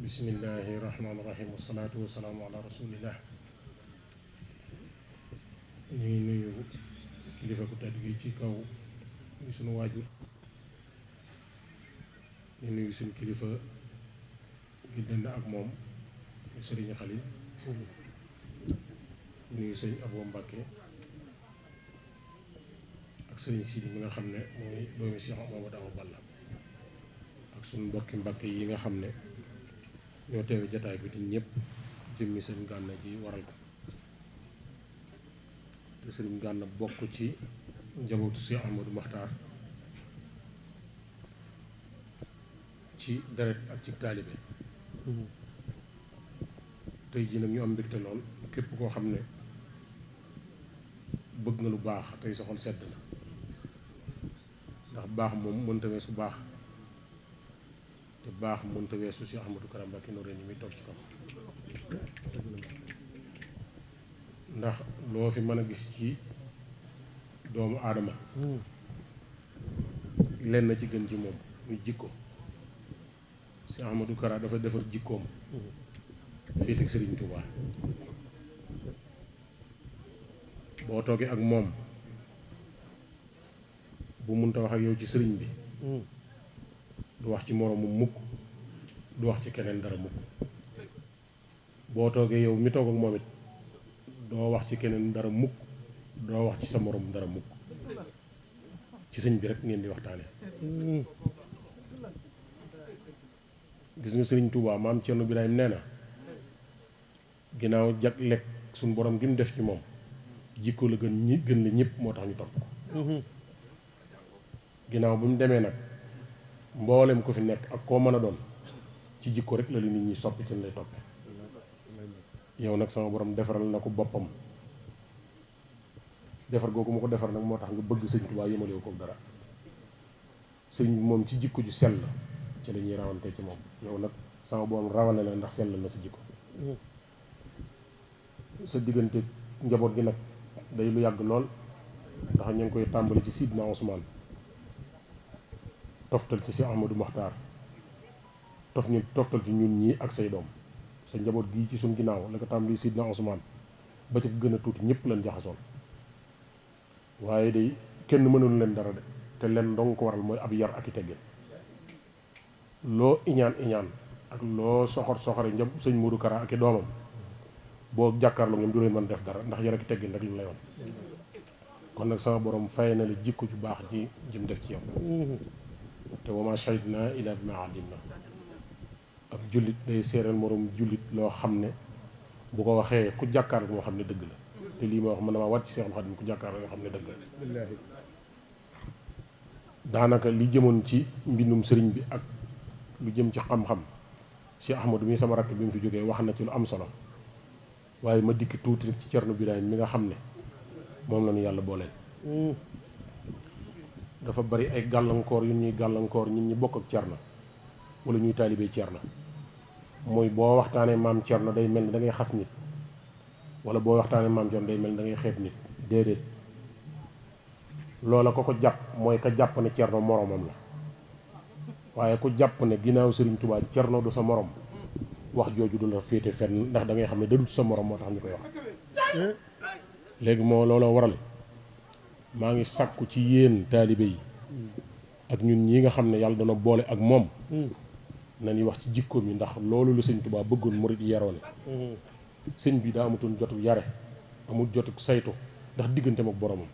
bismillahi rahmaani rahim wasalaatu wasalaamu ala rasulillah. ñu ngi nuyu kilifa ku tedd gi ci kaw ñu sunu waajur, ñu nuyu suñu kilifa gi dend ak moom sëriñ Xalil, nuyu sëñ Abo Mbàkke ak sëriñ Sidi mi nga xam ne mooy doomi Cheikh Mamadou Awa Balla ak suñu mbokki Mbàkke yi nga xam ne ñoo teewe jataay bi di ñëpp jëmmi sëriñ Gànna ji waral ko te sëriñ Gànna bokk ci njabootu Cheikh Ahmadou Makhtar ci deret ak ci taalibe. tey jii nag ñu am mbégte lool képp koo xam ne bëgg nga lu baax tey sa xol sedd na, ndax baax moom mënta weesu baax, te baax mënta weesu si Ahmadou Kara Mbacké Noreyni mi toog ci kaw. ndax loo fi mën a gis ci doomu aadama lenn ci gën ci moom muy jikko. si Ahmadou Kara dafa defar jikkoom fii teg Sëriñ Tuubaa. boo toogee ak moom bu munta wax ak yow ci sëriñ bi du wax ci moroomu mukk, du wax ci keneen dara mukk. boo toogee yow mi toog ak moom it doo wax ci keneen dara mukk, doo wax ci sa moroom dara mukk, ci sëñ bi rek ngeen di waxtaane. gis nga Sëriñ Tuubaa maam Cerno Birahim nee na ginnaaw jag lekk suñ borom gi mu def ci moom jikko la gën la ñëpp moo tax ñu topp ko. ginnaaw bu mu demee nag mboolem ko fi nekk ak koo mën a doon ci jikko rek la li nit ñi soppi ci lay toppe. yow nag sama borom defaral na ko boppam, defar googu ma ko defar nag moo tax nga bëgg Sëñ Tuubaa yëmalewu ko dara. sëñ bi moom ci jikko ju sell ci la ñuy rawante ci moom. yow nag sama borom rawale la ndax sell na sa jikko. sa diggante njaboot gi nag day lu yàgg lool, ndax ñu ngi koy tàmbali ci Sidna Ousmane, toftal ci si Ahmadou Makhtar, toftal ci ñun ñii ak say doom. sa njaboot gii ci suñ ginnaaw la ko tàmbali Sidna Ousmane ba ci gën a tuuti ñëpp leen jaxasoon. waaye day kenn mënul leen dara de, te leen dong ko waral mooy ab yar ak i teggin. loo iñaan ak loo soxore sëñ Modou Kara ak i doomam boo jàkkaarloo ñoom du leen mën def dara, ndax yar ak i teggin rek lu lay woon. kon nag sama borom fay na la jikko ju baax ji jëm def ci yow. te wa maa shahidnaa illaa bimaa alimnaa. ab jullit day séeréel moroom jullit loo xam ne bu ko waxee ku jàkkaarloo moo xam ne dëgg la. te lii ma wax mën na maa wàcc Seexul Xadiim ku jàkkaarloo nga xam ne dëgg la. daanaka li jëmoon ci mbindum sëriñ bi ak lu jëm ci xam-xam Cheikh Ahmadou mi sama rakk bi mu fi jógee wax na ci lu am solo, waaye ma dikk tuuti rek ci Cerno Birahim mi nga xam ne moom la ñu yàlla booleel. dafa bari ay gàllankoor yu ñuy gàllankoor ñun ñi bokk ak Cerno wala ñuy taalibee Cerno. mooy boo waxtaanee maam Cerno day mel ni da ngay xas nit, wala boo waxtaanee maam Cerno day mel ni da ngay xeeb nit. déedéet, loola ko jàpp mooy ka jàpp ne Cerno moroomam la. waaye ku jàpp ne ginnaaw Sëriñ Tuubaa Cerno du sa morom, wax jooju du la féete fenn, ndax da ngay xam ne dadut sa morom moo tax ñu koy wax. léegi moo looloo waral maa ngi sàkku ci yéen taalibe yi ak ñun ñi nga xam ne yàlla dana boole ak moom nañuy wax ci jikkoom yi, ndax loolu la Sëñ Tuubaa bëggoon murit yaroone. sëñ bi daa amutoon jotu yare, amul jotu saytu ndax diggante ak boromam,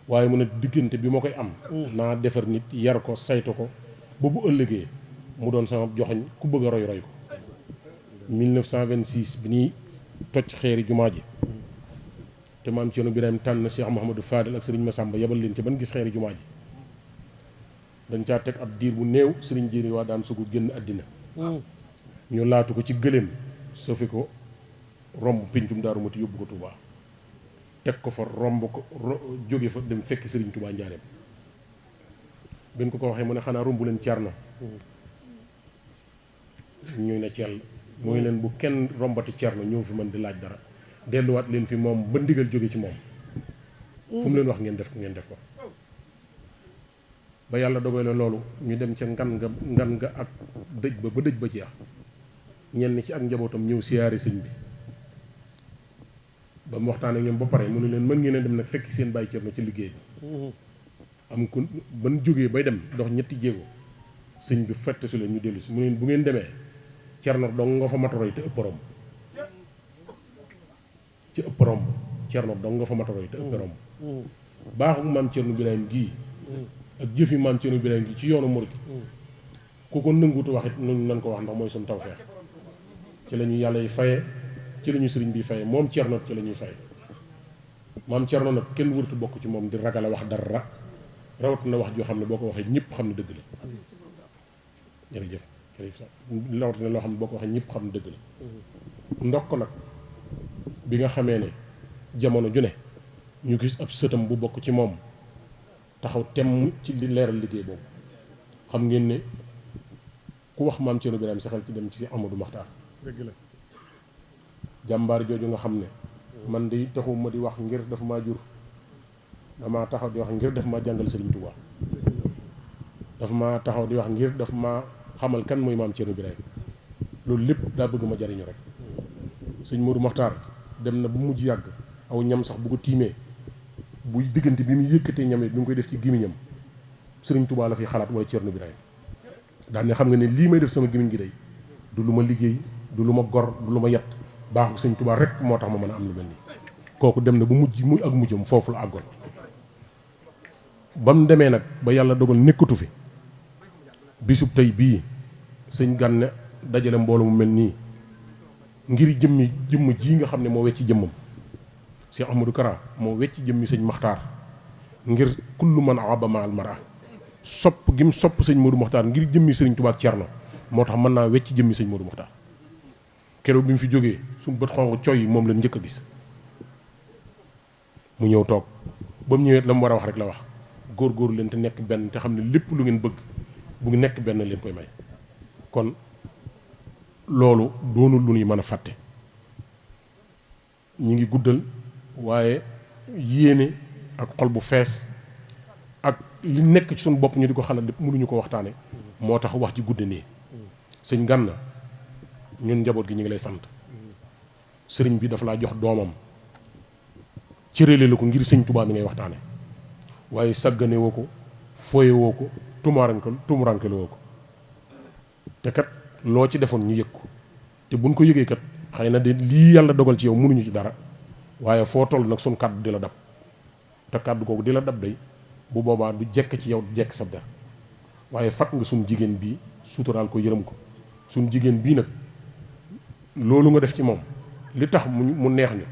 waaye mu ne diggante bi ma koy am naa defar nit yar ko saytu ko ba bu ëllëgee mu doon sama joxoñ ku bëgg a roy ko. 1926 bi ñuy toj xeeri jumaa ji te maam Cerno Birahim tànn Cheikh Mouhamadou Fadel ak Serigne Massamba yebal leen ci ban gis xeeri jumaa ji, dañ caa teg ab diir bu néew Serigne Jéeri waa daan sugu génn àddina. ñu laatu ko ci gëléem sofi ko romb pincum Daaru Muti yóbbu ko Touba, teg ko fa romb ko jóge fa dem fekk Serigne Touba njaareem. bi ñu ko waxee mu ne xanaa rombu leen Cerno, ñuy ne Cell mooy leen bu kenn rombati Cerno ñëw fi mën di laaj dara, delluwaat leen fi moom ba ndigal jóge ci moom. fu mu leen wax ngeen def ko. ba yàlla dogale loolu ñu dem ca ngan nga ak dëj ba jeex ñenn ci ak njabootam ñëw siyaare sëñ bi ba mu waxtaan ak ñoom ba pare mu ne leen mën ngeen a dem nag fekki seen bàyyi Cerno ci liggéey bi am ku ban jógee bay dem dox ñetti jéego sëñ bi fett su leen ñu dellu si mu leen bu ngeen demee Cerno dong nga fa matoroy te ëpp romb ci ëpp romb Cerno dong nga fa matoroy te ëpp romb baaxu maam Cerno Birahim gii ak jëfi maam Cerno Birahim gii ci yoonu murit ku ko nangutu wax it nun nan ko wax ndax mooy suñu tawfeex ci la ñu yàlla yi faye ci la ñu sëriñ bi faye moom Cerno ci la ñuy faye maam Cerno nag kenn wërtu bokk ci moom di ragal a wax dara rawat na wax joo xam ne boo ko waxee ñëpp xam ne dëgg la jërëjëf rawat na loo xam ne boo ko waxee ñëpp xam ne dëgg la ndox ko nag bi nga xamee ne jamono ju ne ñu gis ab sëtam bu bokk ci moom taxaw temm ci di leeral liggéey boobu xam ngeen ne ku wax maam Cerno Birahim saxal ci dem ci Amadou Maxtaar dëgg la jàmbaar jooju nga xam ne man de taxuma di wax ngir dafa maa jur damaa taxaw di wax ngir daf maa jàngal Sëriñ Tuubaa dafa maa taxaw di wax ngir daf maa xamal kan mooy maam Cerno Birahim loolu lépp daa bëgg ma jariñu rek sëñ Modou Maxtaar dem na bu mujj yàgg aw ñam sax bu ko tiimee buy diggante bi mu yëkkatee ñam bi mu koy def ci gémmiñam Sëriñ Tuubaa la fi xalaat wala Cerno Birahim daan ne xam nga ne lii may def sama gémmiñ gi day du lu ma liggéey du lu ma gor du lu ma yett baaxu Sëriñ Tuubaa rek moo tax ma mën a am lu mel nii kooku dem na bu mujj muy ak mujjam foofu la àggoon ba mu demee nag ba yàlla dogal nekkatu fi bisub tey bii sëñ Gànne dajale mbooloo mu mel nii ngir jëmm ji nga xam ne moo wecci jëmmam Cheikh Ahmadou Kara moo wecci jëmmi sëñ Maxtaar ngir kullu man abama al mara sopp gi mu sopp sëñ Modou Maxtaar ngir jëmmi Sëriñ Tuubaa ak Cerno moo tax mën naa wecci jëmmi sëñ Modou Maxtaar keroog bi mu fi jógee suñu bët xonq coy moom la njëkk a gis mu ñëw toog ba mu ñëwee la mu war a wax rek la wax góor-góor leen te nekk benn te xam ne lépp lu ngeen bëgg bu nekk benn leen koy may kon loolu doonul lu ñuy mën a fàtte ñi ngi guddal waaye yéene ak xol bu fees ak li nekk ci suñu bopp ñu di ko xalaat lépp mënuñu ko waxtaane moo tax wax ji gudde nii sëñ Gànna ñun njaboot gi ñu ngi lay sant sëriñ bi dafa laa jox doomam cërale la ko ngir sëñ Tuubaa mi ngay waxtaane waaye sàggane woo ko fooye woo ko tumuranke la woo ko te kat loo ci defoon ñu yëg ko te buñ ko yëgee kat xëy na de lii yàlla dogal ci yow mënuñu ci dara waaye foo toll nag suñ kàddu di la dab te kàddu googu di la dab day bu boobaa du jekk ci yow du jekk sa der waaye fat nga suñ jigéen bii suturaal ko yërëm ko suñ jigéen bii nag loolu nga def ci moom li tax mu neex ñu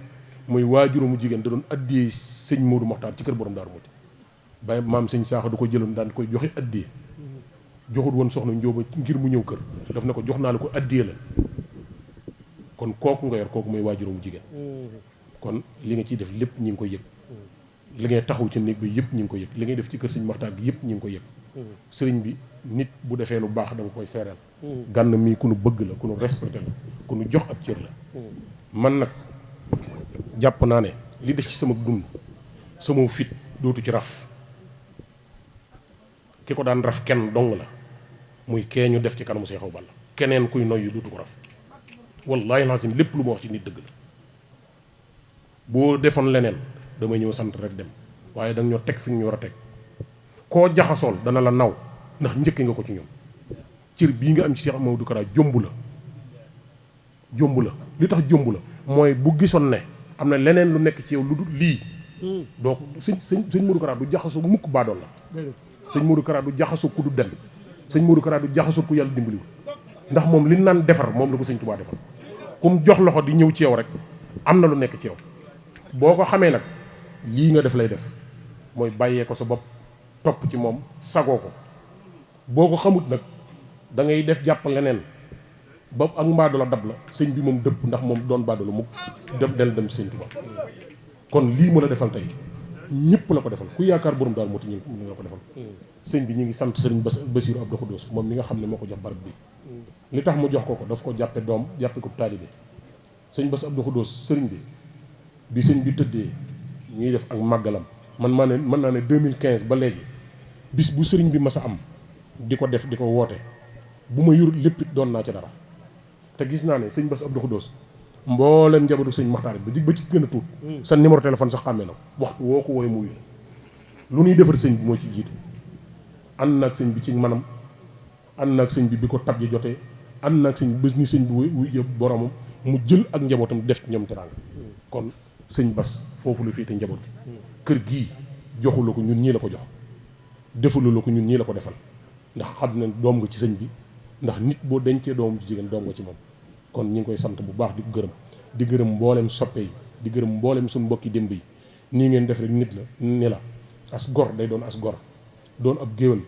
muy waajuramu jigéen da doon addiyee sëñ Modou Maxtaar ci kër borom Daaru Muti bay maam sëñ Saaxa du ko jëloon daan koy joxe addiyee joxut woon soxna Njóoba ngir mu ñëw kër daf ne ko jox naa la ko addiyee la kon kooku nga yor kooku muy waajuramu jigéen kon li nga ciy def lépp ñi ngi koy yëg li ngay taxaw ci néeg bi yëpp ñi ngi koy yëg li ngay def ci kër sëñ Maxtaar gi yëpp ñi ngi koy yëg sëriñ bi nit bu defee lu baax da nga koy seereel Gànna mii ku nu bëgg la ku nu respecté la ku nu jox ab cër la man nag jàpp naa ne li des ci sama dund sama fit dootu ci raf ki ko daan raf kenn dong la muy kee ñu def ci kanamu Seexaw Balla keneen kuy noyyi dootu ko raf wallaahi lazim lépp lu ma wax ci nit dëgg la boo defoon leneen damay ñëw sant rek dem waaye danga ñoo teg fi ñu war a teg koo jaxasool dana la naw ndax njëkk nga ko ci ñoom cër bii nga am ci Cheikh Amadou Kara jomb la li tax jomb la mooy bu gisoon ne am na leneen lu nekk ci yow lu dul lii doo ko sëñ Modou Kara du jaxasoo mukk baadool la sëñ Modou Kara du jaxasoo ku du dem sëñ Modou Kara du jaxasoo ku yàlla dimbaliwul ndax moom li naan defar moom la ko sëñ Tuubaa defar kum jox loxo di ñëw ci yow rek am na lu nekk ci yow boo ko xamee nag lii nga def lay def mooy bàyyee ko sa bopp topp ci moom sagoo ko boo ko xamut nag da ngay def jàpp leneen ba ak mbaadu la dab la sëñ bi moom dëpp ndax moom doon baadu la mukk dem ci sëñ Tuubaa kon lii mu la defal tey ñëpp la ko defal ku yaakaar borom daal moo ti ñu la ko defal sëñ bi ñu ngi sant sëriñ Basiiru Abdou Khoudoss moom mi nga xam ne moo ko jox barab bi li tax mu jox ko daf ko jàppe doom jàppe ko taalibe sëñ Bass Abdou Khoudoss sëriñ bi sëñ bi tëddee ñuy def ak màggalam man maa ne mën naa ne 2015 ba léegi bis bu sëriñ bi mas a am di ko def di ko woote bu ma yurut lépp it doon naa ca dara te gis naa ne sëñ Bass Abdou Khoudoss mboolem njabootu sëñ Maxtaar ba ci gën a tuut sa numéro téléphone sax xàmmee na waxtu woo ko wooy muy lu ñuy defar sëñ bi moo ci jiitu ànd naag sëñ bi ci manam ànd naag sëñ bi ko tab ji jotee ànd naag sëñ bi bés ni sëñ bi wuy jë boromam mu jël ak njabootam def ci ñoom teraanga kon sëñ Bass foofu la féete njaboot gi kër gii joxu la ko ñun ñii la ko jox defalu la ko ñun ñii la ko defal ndax xam ne doom nga ci sëñ bi ndax nit boo dencee doom ji jigéen doom nga ci moom kon ñi ngi koy sant bu baax di gërëm mboolem soppe yi di gërëm mboolem suñu mbokki démb yi nii ngeen def rek nit la ni la as gor day doon as gor doon ab géwél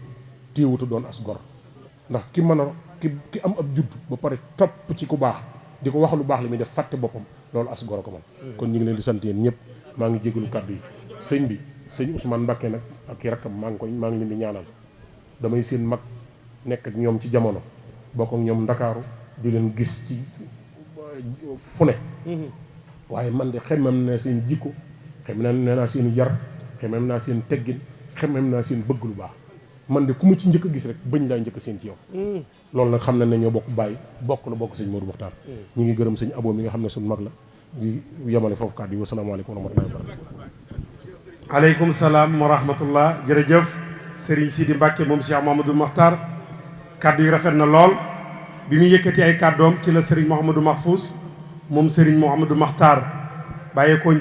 téewutu doon as gor ndax ki mën a ki am ab judd ba pare topp ci ku baax di ko wax lu baax li muy def fàtte boppam loolu as gor ko man kon ñu ngi leen di sant yéen ñëpp maa ngi jégalu kàddu yi sëñ Ousmane Mbacké nag ak ki rakkam maa ngi leen di ñaanal damay seen mag nekk ak ñoom ci jamono bokk ak ñoom ndakaaru di leen gis ci fu ne waaye man de xemem naa seen jikko xemem naa seen yar xemem naa seen teggin xemem naa seen bëgg lu baax man de ku ma ci njëkk a gis rek bëñ laa njëkk seen ci yow loolu nag xam na ne ñoo bokk bàyyi bokk sëñ Modou Mokhtar ñu ngi gërëm sëñ Abo mi nga xam ne suñu mag la di yemale foofu kàddu yi wasalaamaaleykum wa rahmatullahi wa barakatuh aleykum salaam wa rahmatullah jërëjëf Serigne Sidi Mbacke moom Cheikh Mouhamadoul Mokhtar kàddu yi rafet na lool bi muy yëkkati ay kàddoom ci la Serigne Mouhamadou Mahfous moom Serigne Mouhamadou Mokhtar bàyyeekoo